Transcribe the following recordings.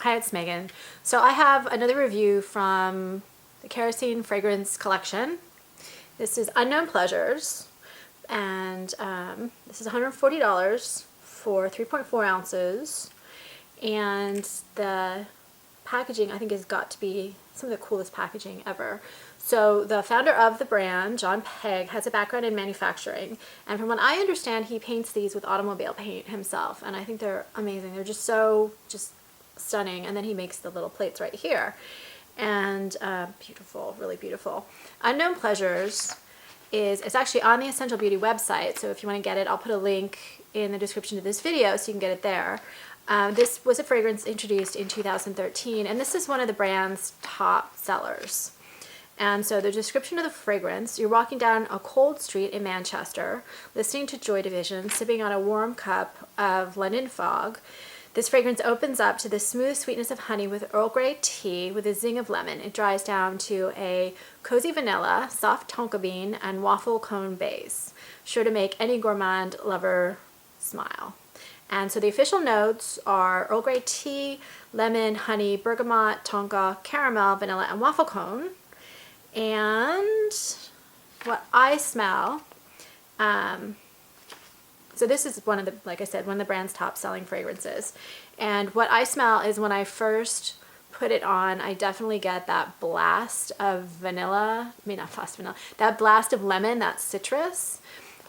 Hi, it's Megan. So I have another review from the Kerosene fragrance collection. This is Unknown Pleasures, and this is $140 for 3.4 ounces. And the packaging, I think, has got to be some of the coolest packaging ever. So the founder of the brand, John Pegg, has a background in manufacturing, and from what I understand, he paints these with automobile paint himself, and I think they're amazing. They're just so stunning. And then he makes the little plates right here, and beautiful, really beautiful. Unknown Pleasures it's actually on the Essential Beauty website, so if you want to get it, I'll put a link in the description of this video so you can get it there. This was a fragrance introduced in 2013, and this is one of the brand's top sellers. And so the description of the fragrance: you're walking down a cold street in Manchester, listening to Joy Division, sipping on a warm cup of London fog. This fragrance opens up to the smooth sweetness of honey with Earl Grey tea with a zing of lemon. It dries down to a cozy vanilla, soft tonka bean, and waffle cone base, sure to make any gourmand lover smile. And so the official notes are Earl Grey tea, lemon, honey, bergamot, tonka, caramel, vanilla, and waffle cone. And what I smell, so this is one of the, like I said, one of the brand's top selling fragrances. And what I smell is, when I first put it on, I definitely get that blast of vanilla, not blast of vanilla, that blast of lemon, that citrus.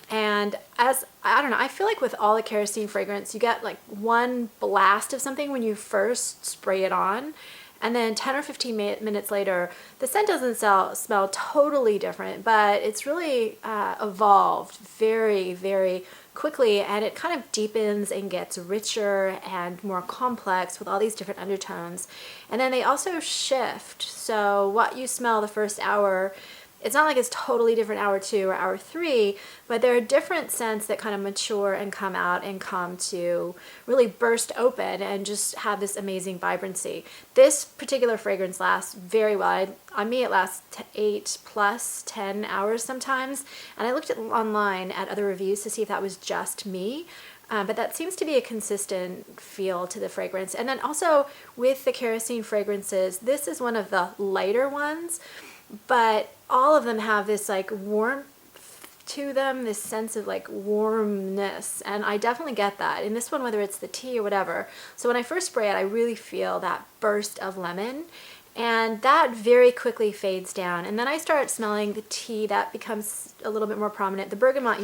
And I don't know, I feel like with all the Kerosene fragrance, you get like one blast of something when you first spray it on. And then 10 or 15 minutes later, the scent doesn't smell totally different, but it's really evolved very, very quickly, and it kind of deepens and gets richer and more complex with all these different undertones. And then they also shift. So what you smell the first hour, it's not like it's totally different hour 2 or hour 3, but there are different scents that kind of mature and come out and come to really burst open and just have this amazing vibrancy. This particular fragrance lasts very well. On me, it lasts 8 plus 10 hours sometimes. And I looked online at other reviews to see if that was just me. But that seems to be a consistent feel to the fragrance. And then also with the Kerosene fragrances, this is one of the lighter ones, but all of them have this like warmth to them, this sense of like warmness, and I definitely get that in this one, whether it's the tea or whatever. So when I first spray it, I really feel that burst of lemon, and that very quickly fades down, and then I start smelling the tea. That becomes a little bit more prominent. The bergamot,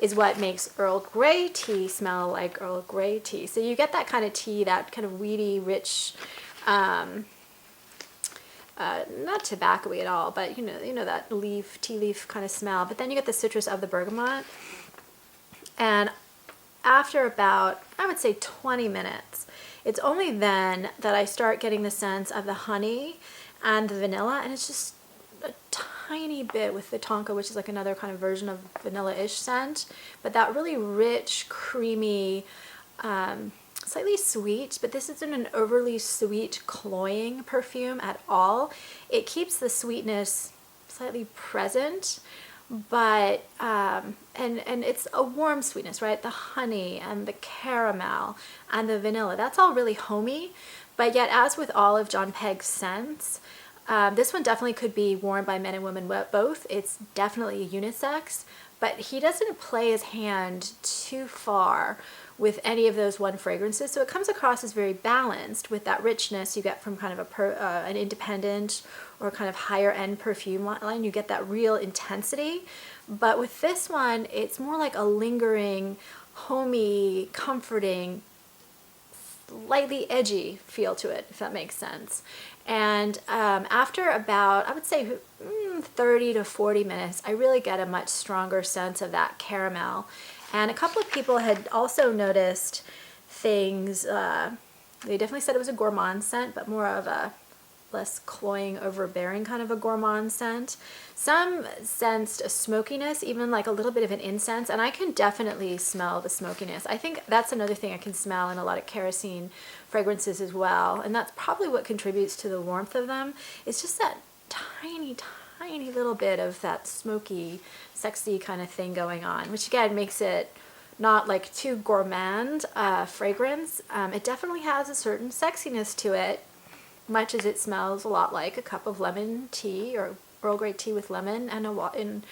is what makes Earl Grey tea smell like Earl Grey tea. So you get that kind of tea, that kind of weedy, rich, not tobacco-y at all, but you know that tea leaf kind of smell. But then you get the citrus of the bergamot, and after about, I would say, 20 minutes, it's only then that I start getting the sense of the honey and the vanilla, and it's just a tiny bit with the tonka, which is like another kind of version of vanilla-ish scent, but that really rich, creamy, slightly sweet, but this isn't an overly sweet, cloying perfume at all. It keeps the sweetness slightly present, but and it's a warm sweetness, right? The honey and the caramel and the vanilla, that's all really homey. But yet, as with all of John Pegg's scents, this one definitely could be worn by men and women both. It's definitely unisex, but he doesn't play his hand too far with any of those one fragrances, so it comes across as very balanced with that richness you get from kind of an independent or kind of higher end perfume line. You get that real intensity, but with this one, it's more like a lingering, homey, comforting, slightly edgy feel to it, if that makes sense. And after about, I would say, 30 to 40 minutes, I really get a much stronger sense of that caramel. And a couple of people had also noticed things. They definitely said it was a gourmand scent, but more of a less cloying, overbearing kind of a gourmand scent. Some sensed a smokiness, even like a little bit of an incense, and I can definitely smell the smokiness. I think that's another thing I can smell in a lot of Kerosene fragrances as well, and that's probably what contributes to the warmth of them. It's just that tiny little bit of that smoky, sexy kind of thing going on, which again makes it not like too gourmand fragrance. It definitely has a certain sexiness to it, much as it smells a lot like a cup of lemon tea or Earl Grey tea with lemon and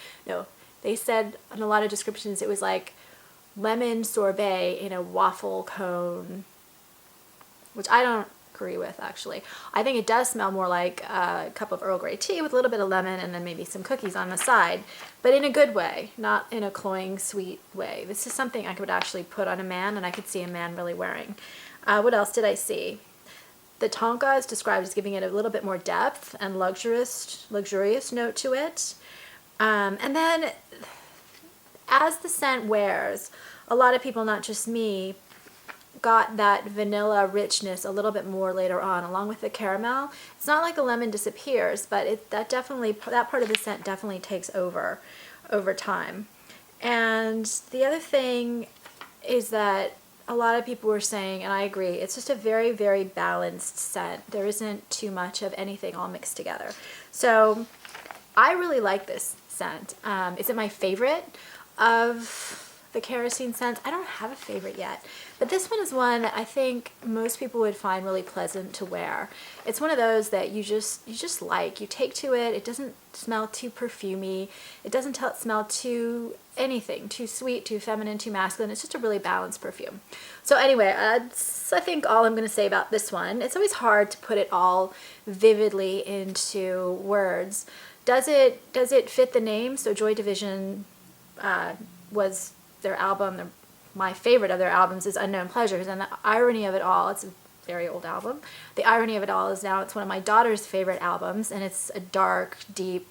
they said in a lot of descriptions it was like lemon sorbet in a waffle cone, which I don't agree with actually. I think it does smell more like a cup of Earl Grey tea with a little bit of lemon and then maybe some cookies on the side, but in a good way, not in a cloying sweet way. This is something I could actually put on a man and I could see a man really wearing. What else did I see? The tonka is described as giving it a little bit more depth and luxurious note to it. And then as the scent wears, a lot of people, not just me, got that vanilla richness a little bit more later on, along with the caramel. It's not like the lemon disappears, but that part of the scent definitely takes over time. And the other thing is that a lot of people were saying, and I agree, it's just a very, very balanced scent. There isn't too much of anything all mixed together. So I really like this scent. Is it my favorite of the kerosene scents? I don't have a favorite yet, but this one is one that I think most people would find really pleasant to wear. It's one of those that you just like. You take to it. It doesn't smell too perfumey. It doesn't smell too anything, too sweet, too feminine, too masculine. It's just a really balanced perfume. So anyway, that's I think all I'm going to say about this one. It's always hard to put it all vividly into words. Does it fit the name? So Joy Division was their album. My favorite of their albums is Unknown Pleasures, and the irony of it all, it's a very old album. The irony of it all is now it's one of my daughter's favorite albums, and it's a dark, deep,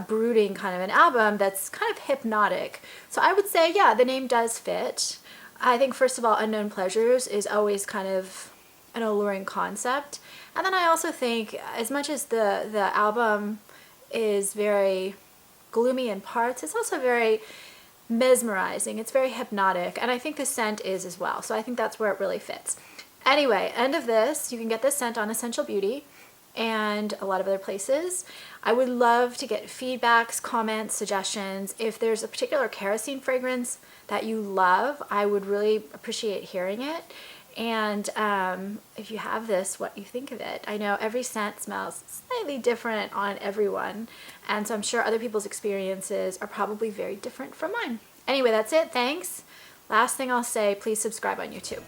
brooding kind of an album that's kind of hypnotic. So I would say, yeah, the name does fit. I think, first of all, Unknown Pleasures is always kind of an alluring concept. And then I also think, as much as the album is very gloomy in parts, it's also very mesmerizing. It's very hypnotic, and I think the scent is as well. So I think that's where it really fits. Anyway, end of this. You can get this scent on Essential Beauty and a lot of other places. I would love to get feedbacks, comments, suggestions. If there's a particular kerosene fragrance that you love, I would really appreciate hearing it. And if you have this, what you think of it. I know every scent smells slightly different on everyone, and so I'm sure other people's experiences are probably very different from mine. Anyway, that's it. Thanks. Last thing I'll say, please subscribe on YouTube.